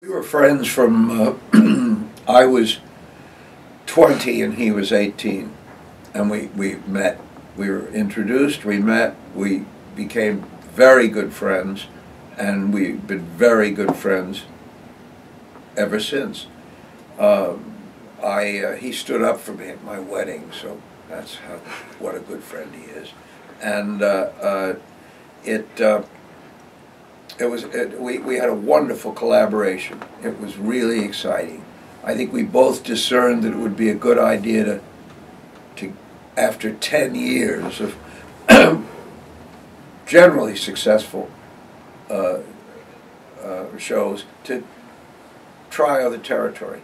We were friends from, I was 20 and he was 18, and we met. We were introduced, we met, we became very good friends, and we've been very good friends ever since. He stood up for me at my wedding, so that's what a good friend he is. And we had a wonderful collaboration. It was really exciting. I think we both discerned that it would be a good idea to after 10 years of generally successful shows, to try other territory.